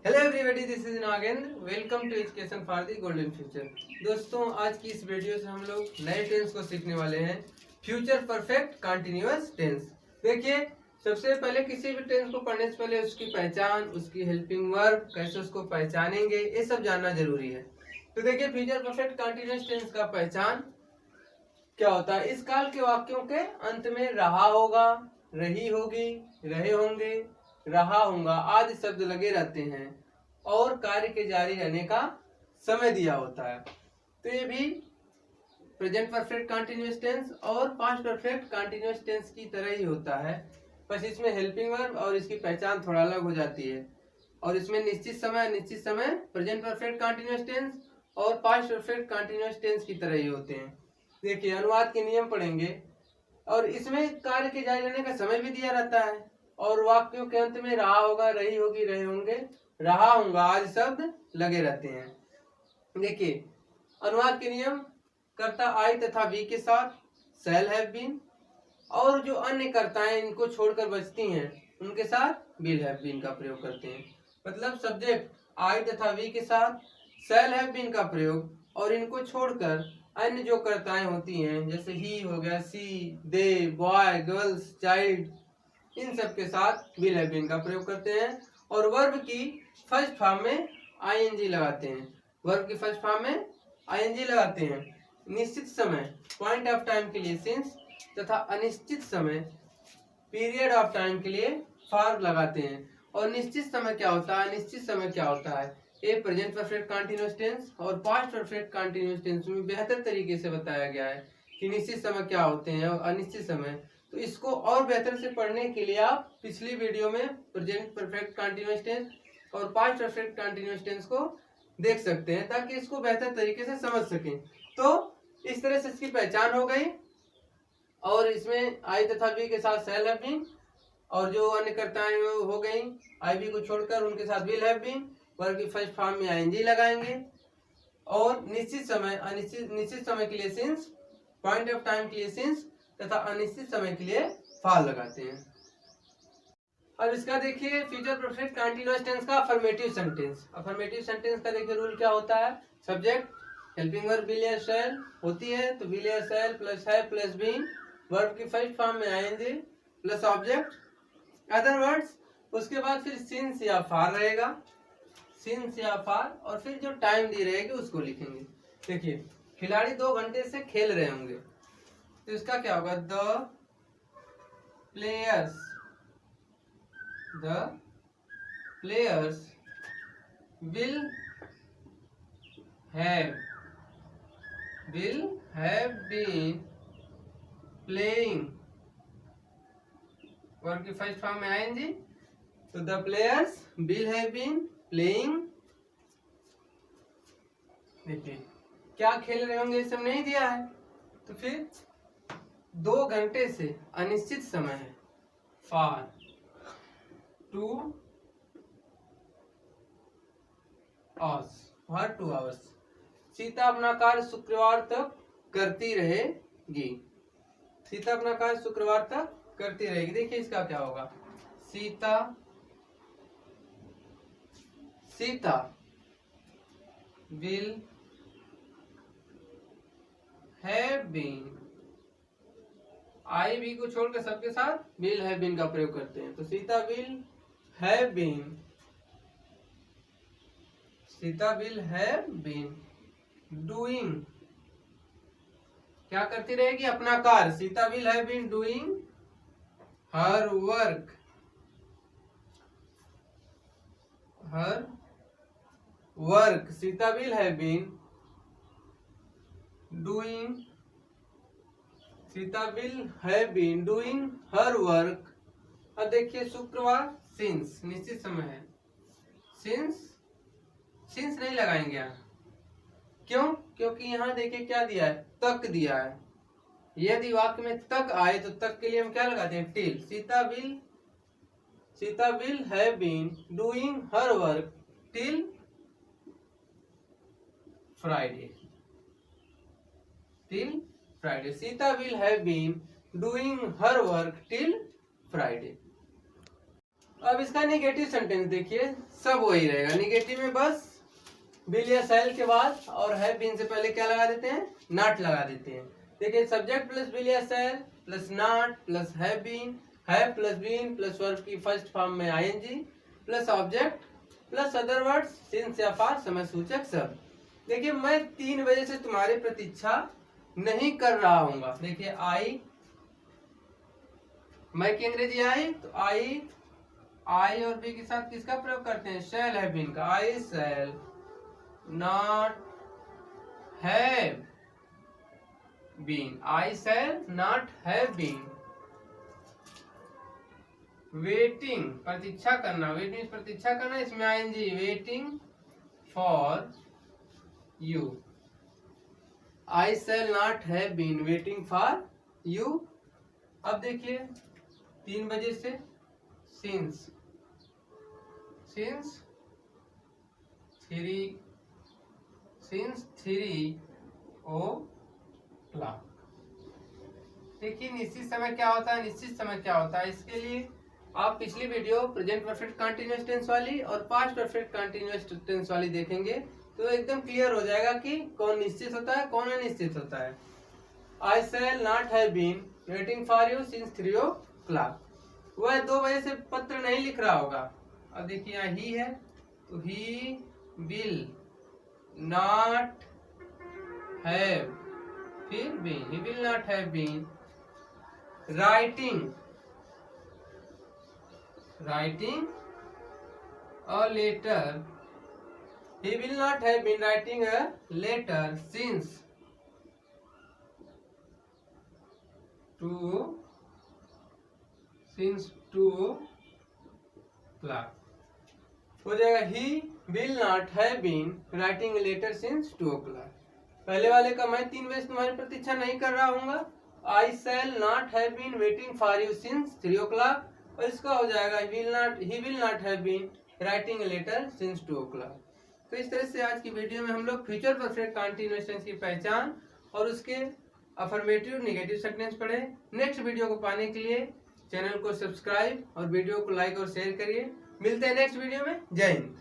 Hello everybody, this is Nagendra. Welcome to education for the golden future. दोस्तों, आज की इस वीडियो से हम लोग नए टेंस को सीखने वाले हैं, फ्यूचर परफेक्ट कंटिन्यूअस टेंस। देखिए, सबसे पहले किसी भी टेंस को पढ़ने से पहले उसकी पहचान, उसकी हेल्पिंग वर्ब, कैसे उसको पहचानेंगे, ये सब जानना जरूरी है। तो देखिए, फ्यूचर परफेक्ट कंटिन्यूअस टेंस का पहचान क्या होता है। इस काल के वाक्यों के अंत में रहा होगा, रही होगी, रहे होंगे, रहा होगा आदि शब्द लगे रहते हैं और कार्य के जारी रहने का समय दिया होता है। तो ये भी प्रेजेंट परफेक्ट कंटिन्यूअस टेंस और पास्ट परफेक्ट कंटिन्यूअस टेंस की तरह ही होता है, बस इसमें हेल्पिंग वर्ब और इसकी पहचान थोड़ा अलग हो जाती है। और इसमें निश्चित समय अनिश्चित समय प्रेजेंट परफेक्ट कंटिन्यूअस टेंस और पास्ट परफेक्ट कंटिन्यूअस टेंस की तरह ही होते हैं। देखिए, अनुवाद के नियम पढ़ेंगे और इसमें कार्य के जारी रहने का समय भी दिया रहता है और वाक्यों के अंत में रहा होगा, रही होगी, रहे होंगे, रहा होगा आदि शब्द लगे रहते हैं। देखिए, अनुवाद के नियम कर्ता आई तथा वी के साथ शैल हैव बीन, और जो अन्य कर्ताएं इनको छोड़कर बचती हैं उनके साथ विल हैव बीन का प्रयोग करते हैं। मतलब सब्जेक्ट आई तथा वी के साथ शैल हैव बीन का प्रयोग और इनको छोड़कर अन्य जो कर्ताएं होती हैं, जैसे ही हो गया, सी, दे, बॉय, गर्ल्स, चाइल्ड, इन सब के साथ विल हैव बीन का प्रयोग करते हैं। और वर्ब की फर्स्ट फॉर्म में आईएनजी लगाते हैं। वर्ब की फर्स्ट फॉर्म में आईएनजी लगाते हैं। निश्चित समय पॉइंट ऑफ टाइम के लिए सिंस तथा अनिश्चित समय पीरियड ऑफ टाइम के लिए फॉर लगाते हैं। और निश्चित समय क्या होता है, अनिश्चित समय क्या होता है, ये प्रेजेंट परफेक्ट कंटीन्यूअस टेंस और पास्ट परफेक्ट कंटीन्यूअस टेंस में बेहतर तरीके से बताया गया है कि निश्चित समय क्या होते हैं और अनिश्चित समय। तो इसको और बेहतर से पढ़ने के लिए आप पिछली वीडियो में प्रेजेंट परफेक्ट कंटीन्यूअस टेंस और पास्ट परफेक्ट कंटीन्यूअस टेंस को देख सकते हैं ताकि इसको बेहतर तरीके से समझ सकें। तो इस तरह से इसकी पहचान हो गई और इसमें आई तथा बी के साथ शैल हैव बीन और जो अन्य कर्ताएं हो गई आई बी को छोड़कर उनके साथ विल हैव बीन। वर्ब की फर्स्ट फॉर्म में आईएनजी लगाएंगे और निश्चित समय निश्चित समय के लिए सिंस, पॉइंट ऑफ टाइम के लिए सिंस तथा अनिश्चित समय के लिए फॉर लगाते हैं। अब इसका देखिए फ्यूचर परफेक्ट कंटीन्यूअस टेंस का अफर्मेटिव सेंटेंस। अफर्मेटिव सेंटेंस का देखिए रूल क्या होता है। सब्जेक्ट हेल्पिंग वर्ब विल या शैल होती है तो विल या शैल प्लस है प्लस बीन, वर्ब की फर्स्ट फॉर्म में आएंगे प्लस ऑब्जेक्ट अदर वर्ड्स, उसके बाद फिर सिंस या फार रहेगा, सिंस या फार, और फिर जो टाइम दी रहेगी उसको लिखेंगे। देखिए, खिलाड़ी 2 घंटे से खेल रहे होंगे तो इसका क्या होगा, the players will have been playing, verb की फर्स्ट फॉर्म में आएंगे तो the players will have been playing। देखिए, क्या खेल रहे होंगे ये सब नहीं दिया है तो फिर 2 घंटे से अनिश्चित समय है, फॉर 2 hours। सीता अपना कार्य शुक्रवार तक करती रहेगी, सीता अपना कार्य शुक्रवार तक करती रहेगी। देखिए इसका क्या होगा, सीता will have been, आई भी को छोड़कर सबके साथ will have been का प्रयोग करते हैं तो Sita will have been doing, क्या करती रहेगी, अपना कार्य। Sita will have been doing her work, Sita will have been doing her work। अब देखिए शुक्रवार सिंस निश्चित समय है, सिंस नहीं लगाएंगे यहाँ, क्यों, क्योंकि यहाँ देखिए क्या दिया है, तक दिया है। यदि वाक्य में तक आए तो तक के लिए हम क्या लगाते हैं, till. Sita will have been doing her work till Friday, Sita will have been doing her work till Friday. अब इसका निगेटिव सेंटेंस देखिए, सब वही रहेगा। निगेटिव में बस विल या शैल के बाद और हैव बीन से पहले क्या लगा देते हैं, नॉट लगा देते हैं। देखिए सब्जेक्ट प्लस विल या shall plus not plus have been, have plus been plus verb की फर्स्ट फॉर्म में ING plus object plus other words since या फॉर समय सूचक सब। देखिए मैं 3 बजे से तुम्हारी प्रतीक्षा नहीं कर रहा हूंगा। देखिए आई, मैं की अंग्रेजी आई, तो आई और बी के साथ किसका प्रयोग करते हैं, शैल हैव बीन का। I shall not have been, I shall not have been waiting, प्रतीक्षा करना, वेटिंग प्रतीक्षा करना, इसमें ING, waiting for you. I shall not have been waiting for you. अब देखिए 3 बजे से सिंस 3 o'clock। देखिए निश्चित समय क्या होता है, निश्चित समय क्या होता है, इसके लिए आप पिछली video present perfect continuous tense वाली और पास्ट परफेक्ट कंटीन्यूअस टेंस वाली देखेंगे तो एकदम क्लियर हो जाएगा कि कौन निश्चित होता है कौन अनिश्चित होता है। I shall not have been waiting for you since 3 o'clock। वह 2 बजे से पत्र नहीं लिख रहा होगा। अब देखिए यहाँ ही है तो ही विल नॉट हैव, फिर been, he will not have been writing a letter, he will not have been writing a letter since 2 o'clock। हो जाएगा he will not have been writing a letter since 2 o'clock। पहले वाले का मैं 3 बजे तुम्हारी प्रतीक्षा नहीं कर रहा हूँगा, I shall not have been waiting for you since 3 o'clock, और इसका हो जाएगा he will not have been writing a letter since 2 o'clock। तो इस तरह से आज की वीडियो में हम लोग फ्यूचर परफेक्ट कंटीन्यूअस टेंस की पहचान और उसके अफर्मेटिव नेगेटिव सेंटेंस पढ़े। नेक्स्ट वीडियो को पाने के लिए चैनल को सब्सक्राइब और वीडियो को लाइक और शेयर करिए। मिलते हैं नेक्स्ट वीडियो में। जय हिंद।